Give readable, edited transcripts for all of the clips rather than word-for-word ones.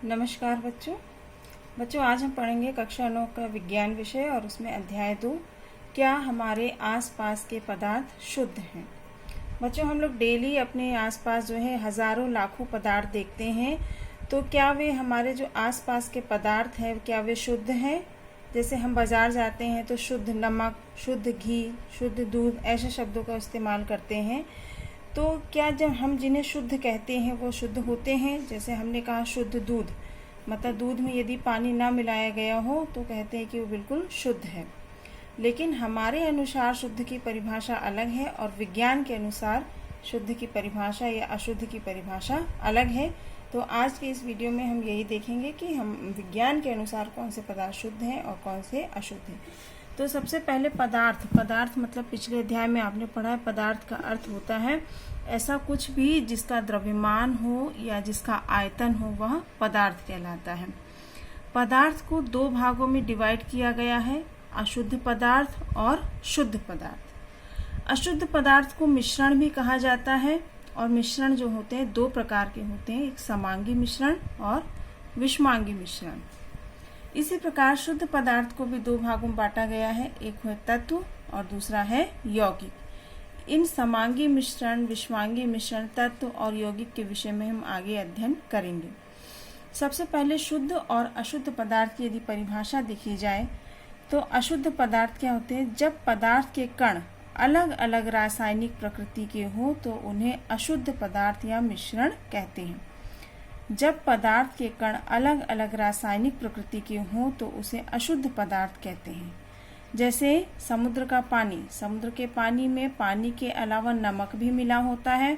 नमस्कार बच्चों आज हम पढ़ेंगे कक्षा 9 का विज्ञान विषय और उसमें अध्याय 2 क्या हमारे आसपास के पदार्थ शुद्ध हैं। बच्चों हम लोग डेली अपने आसपास जो है हजारों लाखों पदार्थ देखते हैं, तो क्या वे हमारे जो आसपास के पदार्थ हैं क्या वे शुद्ध हैं। जैसे हम बाज़ार जाते हैं तो शुद्ध नमक, शुद्ध घी, शुद्ध दूध ऐसे शब्दों का इस्तेमाल करते हैं। तो क्या जब हम जिन्हें शुद्ध कहते हैं वो शुद्ध होते हैं। जैसे हमने कहा शुद्ध दूध, मतलब दूध में यदि पानी ना मिलाया गया हो तो कहते हैं कि वो बिल्कुल शुद्ध है। लेकिन हमारे अनुसार शुद्ध की परिभाषा अलग है और विज्ञान के अनुसार शुद्ध की परिभाषा या अशुद्ध की परिभाषा अलग है। तो आज के इस वीडियो में हम यही देखेंगे कि हम विज्ञान के अनुसार कौन से पदार्थ शुद्ध हैं और कौन से अशुद्ध हैं। तो सबसे पहले पदार्थ मतलब पिछले अध्याय में आपने पढ़ा है, पदार्थ का अर्थ होता है ऐसा कुछ भी जिसका द्रव्यमान हो या जिसका आयतन हो वह पदार्थ कहलाता है। पदार्थ को दो भागों में डिवाइड किया गया है, अशुद्ध पदार्थ और शुद्ध पदार्थ। अशुद्ध पदार्थ को मिश्रण भी कहा जाता है और मिश्रण जो होते हैं दो प्रकार के होते हैं, एक समांगी मिश्रण और विषमांगी मिश्रण। इसी प्रकार शुद्ध पदार्थ को भी दो भागों में बांटा गया है, एक है तत्व और दूसरा है यौगिक। इन समांगी मिश्रण, विषमांगी मिश्रण, तत्व और यौगिक के विषय में हम आगे अध्ययन करेंगे। सबसे पहले शुद्ध और अशुद्ध पदार्थ की यदि परिभाषा देखी जाए तो अशुद्ध पदार्थ क्या होते हैं, जब पदार्थ के कण अलग अलग रासायनिक प्रकृति के हो तो उन्हें अशुद्ध पदार्थ या मिश्रण कहते हैं। जब पदार्थ के कण अलग अलग रासायनिक प्रकृति के हों तो उसे अशुद्ध पदार्थ कहते हैं। जैसे समुद्र का पानी, समुद्र के पानी में पानी के अलावा नमक भी मिला होता है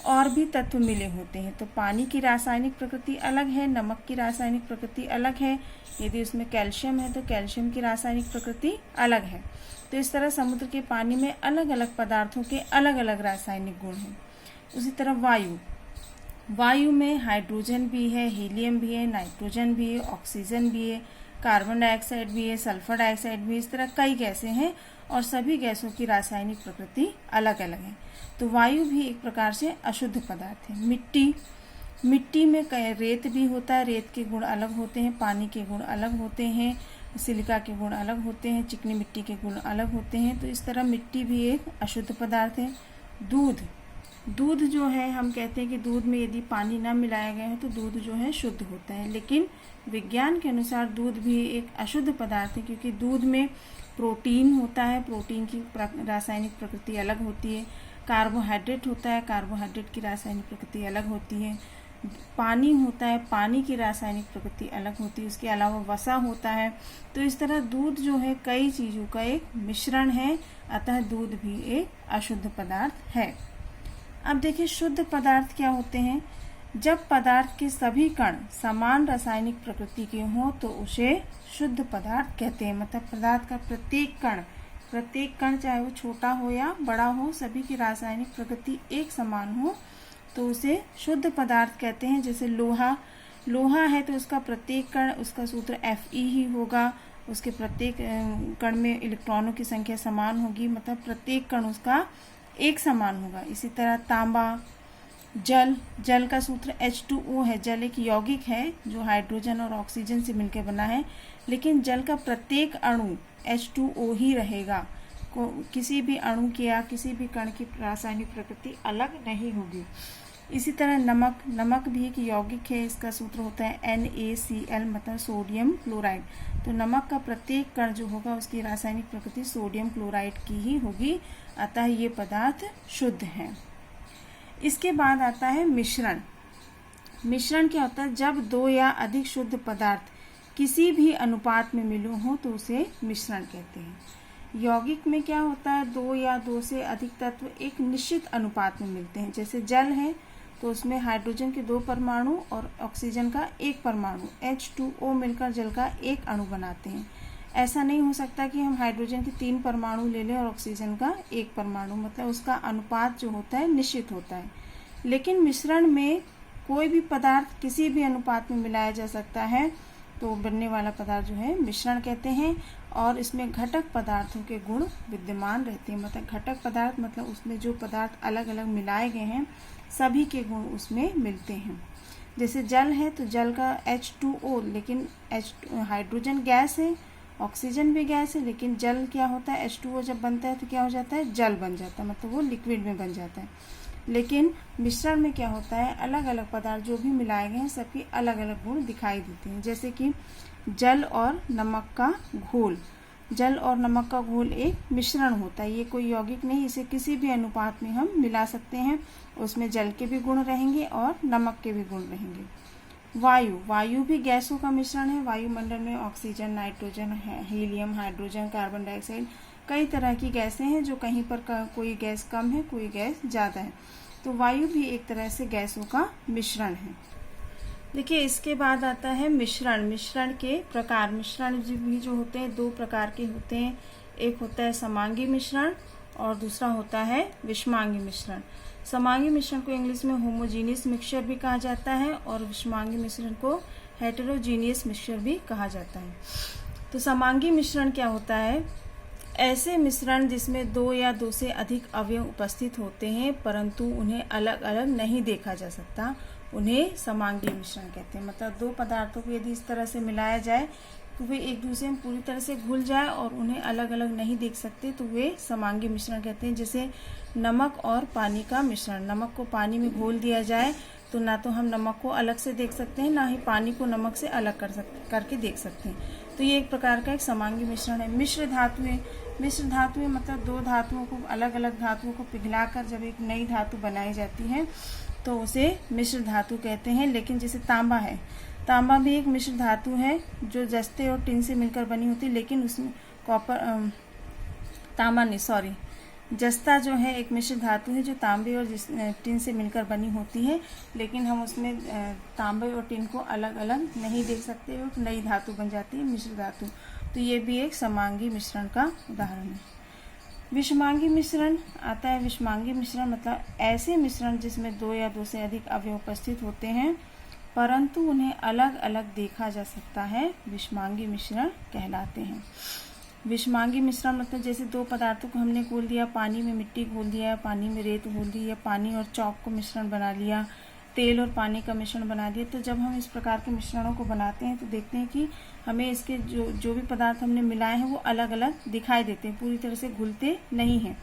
और भी तत्व मिले होते हैं। तो पानी की रासायनिक प्रकृति अलग है, नमक की रासायनिक प्रकृति अलग है। यदि उसमें कैल्शियम है तो कैल्शियम की रासायनिक प्रकृति अलग है। तो इस तरह समुद्र के पानी में अलग अलग पदार्थों के अलग अलग रासायनिक गुण हैं। उसी तरह वायु में हाइड्रोजन भी है, हीलियम भी है, नाइट्रोजन भी है, ऑक्सीजन भी है, कार्बन डाइऑक्साइड भी है, सल्फर डाइऑक्साइड भी है। इस तरह कई गैसें हैं और सभी गैसों की रासायनिक प्रकृति अलग अलग है। तो वायु भी एक प्रकार से अशुद्ध पदार्थ है। मिट्टी में रेत भी होता है, रेत के गुण अलग होते हैं, पानी के गुण अलग होते हैं, सिलिका के गुण अलग होते हैं, चिकनी मिट्टी के गुण अलग होते हैं। तो इस तरह मिट्टी भी एक अशुद्ध पदार्थ है। दूध जो है, हम कहते हैं कि दूध में यदि पानी ना मिलाया गया है तो दूध जो है शुद्ध होता है, लेकिन विज्ञान के अनुसार दूध भी एक अशुद्ध पदार्थ है क्योंकि दूध में प्रोटीन होता है, प्रोटीन की रासायनिक प्रकृति अलग होती है। कार्बोहाइड्रेट होता है, कार्बोहाइड्रेट की रासायनिक प्रकृति अलग होती है। पानी होता है, पानी की रासायनिक प्रकृति अलग होती है। उसके अलावा वसा होता है। तो इस तरह दूध जो है कई चीज़ों का एक मिश्रण है, अतः दूध भी एक अशुद्ध पदार्थ है। अब देखिए शुद्ध पदार्थ क्या होते हैं। जब पदार्थ के सभी कण समान रासायनिक प्रकृति के हों तो उसे शुद्ध पदार्थ कहते हैं। मतलब पदार्थ का प्रत्येक कण चाहे वो छोटा हो या बड़ा हो, सभी की रासायनिक प्रकृति एक समान हो तो उसे शुद्ध पदार्थ कहते हैं। जैसे लोहा है तो उसका प्रत्येक कण, उसका सूत्र Fe ही होगा, उसके प्रत्येक कण में इलेक्ट्रॉनों की संख्या समान होगी, मतलब प्रत्येक कण उसका एक समान होगा। इसी तरह तांबा, जल का सूत्र H2O है। जल एक यौगिक है जो हाइड्रोजन और ऑक्सीजन से मिलकर बना है, लेकिन जल का प्रत्येक अणु H2O ही रहेगा। किसी भी अणु की या किसी भी कण की रासायनिक प्रकृति अलग नहीं होगी। इसी तरह नमक भी एक यौगिक है, इसका सूत्र होता है NaCl, मतलब सोडियम क्लोराइड। तो नमक का प्रत्येक कण जो होगा उसकी रासायनिक प्रकृति सोडियम क्लोराइड की ही होगी, अतः ये पदार्थ शुद्ध हैं। इसके बाद आता है मिश्रण। मिश्रण क्या होता है, जब दो या अधिक शुद्ध पदार्थ किसी भी अनुपात में मिले हों तो उसे मिश्रण कहते हैं। यौगिक में क्या होता है, दो या दो से अधिक तत्व एक निश्चित अनुपात में मिलते हैं। जैसे जल है तो उसमें हाइड्रोजन के 2 परमाणु और ऑक्सीजन का 1 परमाणु H2O मिलकर जल का एक अणु बनाते हैं। ऐसा नहीं हो सकता कि हम हाइड्रोजन के 3 परमाणु ले लें और ऑक्सीजन का 1 परमाणु, मतलब उसका अनुपात जो होता है निश्चित होता है। लेकिन मिश्रण में कोई भी पदार्थ किसी भी अनुपात में मिलाया जा सकता है तो बनने वाला पदार्थ जो है मिश्रण कहते हैं। और इसमें घटक पदार्थों के गुण विद्यमान रहते हैं। मतलब घटक पदार्थ मतलब उसमें जो पदार्थ अलग अलग मिलाए गए हैं सभी के गुण उसमें मिलते हैं। जैसे जल है तो जल का H2O, लेकिन हाइड्रोजन गैस है, ऑक्सीजन भी गैस है, लेकिन जल क्या होता है, H2O जब बनता है तो क्या हो जाता है, जल बन जाता है, मतलब वो लिक्विड में बन जाता है। लेकिन मिश्रण में क्या होता है, अलग अलग पदार्थ जो भी मिलाए गए हैं सबकी अलग अलग गुण दिखाई देते हैं। जैसे कि जल और नमक का घोल, जल और नमक का घोल एक मिश्रण होता है, ये कोई यौगिक नहीं, इसे किसी भी अनुपात में हम मिला सकते हैं, उसमें जल के भी गुण रहेंगे और नमक के भी गुण रहेंगे। वायु, वायु भी गैसों का मिश्रण है। वायुमंडल में oxygen, nitrogen, helium, hydrogen, carbon dioxide, कई तरह की गैसें हैं, जो कहीं पर कोई गैस कम है, कोई गैस ज़्यादा है, तो वायु भी एक तरह से गैसों का मिश्रण है। देखिए इसके बाद आता है मिश्रण। मिश्रण के प्रकार, मिश्रण भी जो होते हैं दो प्रकार के होते हैं, एक होता है समांगी मिश्रण और दूसरा होता है विषमांगी मिश्रण। समांगी मिश्रण को इंग्लिश में होमोजीनियस मिक्सचर भी कहा जाता है और विषमांगी मिश्रण को हेटेरोजीनियस मिक्सचर भी कहा जाता है। तो समांगी मिश्रण क्या होता है, ऐसे मिश्रण जिसमें दो या दो से अधिक अवयव उपस्थित होते हैं परंतु उन्हें अलग अलग नहीं देखा जा सकता, उन्हें समांगी मिश्रण कहते हैं। मतलब दो पदार्थों को यदि इस तरह से मिलाया जाए तो वे एक दूसरे में पूरी तरह से घुल जाए और उन्हें अलग अलग नहीं देख सकते, तो वे समांगी मिश्रण कहते हैं। जैसे नमक और पानी का मिश्रण, नमक को पानी में घोल दिया जाए तो ना तो हम नमक को अलग से देख सकते हैं, ना ही पानी को नमक से अलग करके देख सकते हैं, तो ये एक प्रकार का एक समांगी मिश्रण है। मिश्र धातुएं, मिश्र धातुएं मतलब दो धातुओं को, अलग अलग धातुओं को पिघलाकर जब एक नई धातु बनाई जाती है तो उसे मिश्र धातु कहते हैं। लेकिन जैसे तांबा है, तांबा भी एक मिश्र धातु है जो जस्ते और टिन से मिलकर बनी होती है, लेकिन उसमें जस्ता जो है एक मिश्र धातु है जो तांबे और टिन से मिलकर बनी होती है, लेकिन हम उसमें तांबे और टिन को अलग अलग नहीं देख सकते और नई धातु बन जाती है मिश्र धातु, तो ये भी एक समांगी मिश्रण का उदाहरण है। विषमांगी मिश्रण आता है। विषमांगी मिश्रण मतलब ऐसे मिश्रण जिसमें दो या दो से अधिक अवयव उपस्थित होते हैं परंतु उन्हें अलग अलग देखा जा सकता है, विषमांगी मिश्रण कहलाते हैं। विषमांगी मिश्रण मतलब जैसे दो पदार्थों को हमने घोल दिया, पानी में मिट्टी घोल दिया, पानी में रेत घोल दी, या पानी और चौक को मिश्रण बना लिया, तेल और पानी का मिश्रण बना दिया। तो जब हम इस प्रकार के मिश्रणों को बनाते हैं तो देखते हैं कि हमें इसके जो भी पदार्थ हमने मिलाए हैं वो अलग अलग दिखाई देते हैं, पूरी तरह से घुलते नहीं हैं,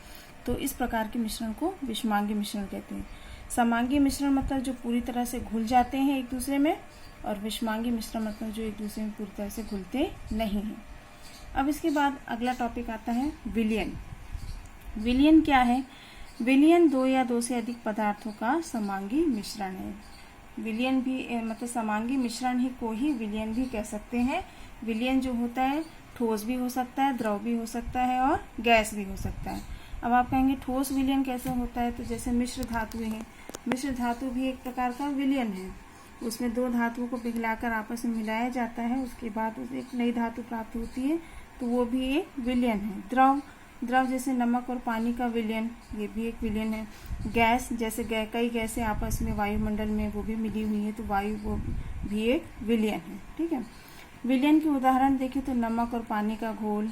तो इस प्रकार के मिश्रण को विषमांगी मिश्रण कहते हैं। समांगी मिश्रण मतलब जो पूरी तरह से घुल जाते हैं एक दूसरे में, और विषमांगी मिश्रण मतलब जो एक दूसरे में पूरी तरह से घुलते नहीं हैं। अब इसके बाद अगला टॉपिक आता है विलयन। विलयन क्या है? विलयन दो या दो से अधिक पदार्थों का समांगी मिश्रण है। विलयन भी मतलब समांगी मिश्रण ही को ही विलयन भी कह सकते हैं। विलयन जो होता है ठोस भी हो सकता है, द्रव भी हो सकता है और गैस भी हो सकता है। अब आप कहेंगे ठोस विलयन कैसे होता है, तो जैसे मिश्र धातुएं हैं, मिश्र धातु भी एक प्रकार का विलयन है। उसमें दो धातुओं को पिघलाकर आपस में मिलाया जाता है, उसके बाद उसे एक नई धातु प्राप्त होती है, तो वो भी एक विलयन है। द्रव, द्रव जैसे नमक और पानी का विलयन, ये भी एक विलयन है। गैस जैसे कई गैसें आपस में वायुमंडल में वो भी मिली हुई है, तो वायु वो भी एक विलयन है। ठीक है, विलयन के उदाहरण देखें तो नमक और पानी का घोल,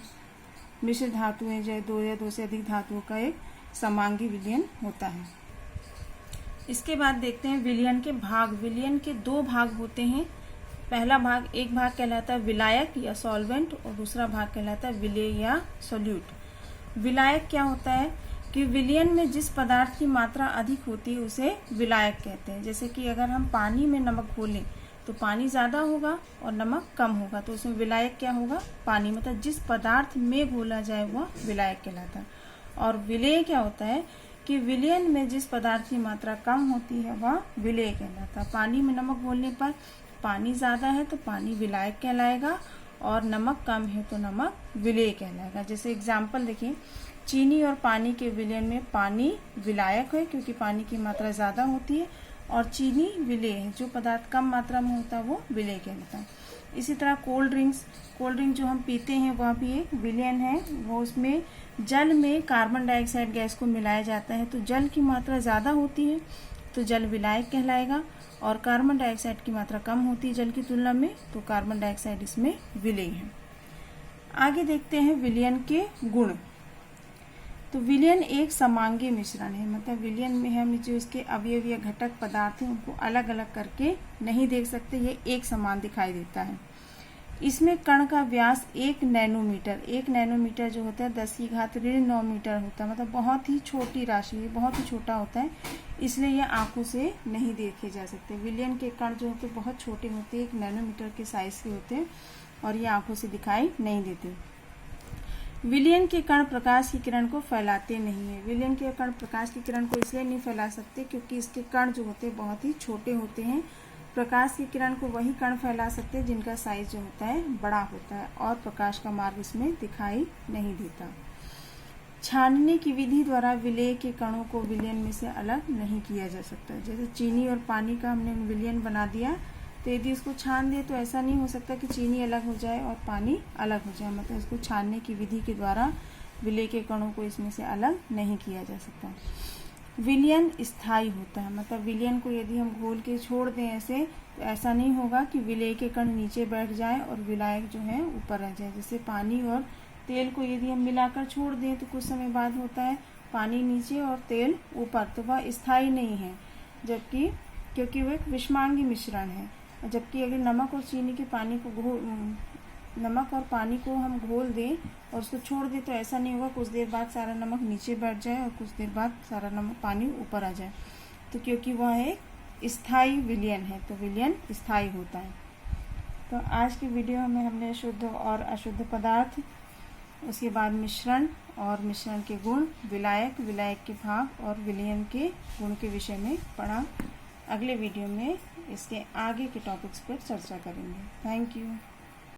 मिश्र धातुएं जो दो या दो से अधिक धातुओं का एक समांगी विलयन होता है। इसके बाद देखते हैं विलयन के भाग। विलयन के दो भाग होते हैं। पहला भाग, एक भाग कहलाता है विलायक या सॉल्वेंट और दूसरा भाग कहलाता है विलेय या सोल्यूट। विलायक क्या होता है कि विलयन में जिस पदार्थ की मात्रा अधिक होती है उसे विलायक कहते हैं। जैसे कि अगर हम पानी में नमक घोलें तो पानी ज़्यादा होगा और नमक कम होगा, तो उसमें विलायक क्या होगा? पानी, मतलब जिस पदार्थ में घोला जाए वह विलायक कहलाता है। और विलेय क्या होता है कि विलयन में जिस पदार्थ की मात्रा कम होती है वह विलेय कहलाता है। पानी में नमक घोलने पर पानी ज़्यादा है तो पानी विलायक कहलाएगा और नमक कम है तो नमक विलेय कहलाएगा। जैसे एग्जाम्पल देखिए, चीनी और पानी के विलयन में पानी विलायक है क्योंकि पानी की मात्रा ज़्यादा होती है, और चीनी विलेय है, जो पदार्थ कम मात्रा में होता है वो विलेय कहलाता है। इसी तरह कोल्ड ड्रिंक जो हम पीते हैं वह भी एक विलयन है। वो उसमें जल में कार्बन डाइऑक्साइड गैस को मिलाया जाता है, तो जल की मात्रा ज़्यादा होती है तो जल विलायक कहलाएगा, और कार्बन डाइऑक्साइड की मात्रा कम होती है जल की तुलना में, तो कार्बन डाइऑक्साइड इसमें विलेय है। आगे देखते हैं विलयन के गुण। तो विलयन एक समांगी मिश्रण है, मतलब विलयन में हम जो इसके अवयव या घटक पदार्थ हैं उनको अलग अलग करके नहीं देख सकते, ये एक समान दिखाई देता है। इसमें कण का व्यास 1 नैनोमीटर जो होता है 10⁻9 मीटर होता है, मतलब बहुत ही छोटी राशि है, बहुत ही छोटा होता है, इसलिए ये आंखों से नहीं देखे जा सकते। विलयन के कण जो होते हैं बहुत छोटे होते हैं, 1 नैनोमीटर के साइज के होते हैं और ये आंखों से दिखाई नहीं देते। विलयन के कण प्रकाश की किरण को फैलाते नहीं है। विलयन के कण प्रकाश की किरण को इसलिए नहीं फैला सकते क्योंकि इसके कण जो होते हैं बहुत ही छोटे होते हैं। प्रकाश की किरण को वही कण फैला सकते हैं जिनका साइज जो होता है बड़ा होता है और प्रकाश का मार्ग इसमें दिखाई नहीं देता। छानने की विधि द्वारा विलेय के कणों को विलयन में से अलग नहीं किया जा सकता। जैसे चीनी और पानी का हमने विलयन बना दिया, तो यदि इसको छान दे तो ऐसा नहीं हो सकता कि चीनी अलग हो जाए और पानी अलग हो जाए, मतलब इसको छानने की विधि के द्वारा विलेय के कणों को इसमें से अलग नहीं किया जा सकता। विलयन स्थायी होता है, मतलब विलयन को यदि हम घोल के छोड़ दें ऐसे, तो ऐसा नहीं होगा कि विलेय के कण नीचे बैठ जाए और विलायक जो है ऊपर रह जाए। जैसे पानी और तेल को यदि हम मिलाकर छोड़ दें तो कुछ समय बाद होता है पानी नीचे और तेल ऊपर, तो वह स्थायी नहीं है, जबकि क्योंकि वो एक विषमांगी मिश्रण है। जबकि अगर नमक और पानी को हम घोल दें और उसको छोड़ दें तो ऐसा नहीं होगा, कुछ देर बाद सारा नमक नीचे बैठ जाए और कुछ देर बाद सारा पानी ऊपर आ जाए, तो क्योंकि वह एक स्थायी विलयन है, तो विलयन स्थायी होता है। तो आज की वीडियो में हमने शुद्ध और अशुद्ध पदार्थ, उसके बाद मिश्रण और मिश्रण के गुण, विलायक, विलायक के भाग और विलयन के गुण के विषय में पढ़ा। अगले वीडियो में इसके आगे के टॉपिक्स पर चर्चा करेंगे। Thank you.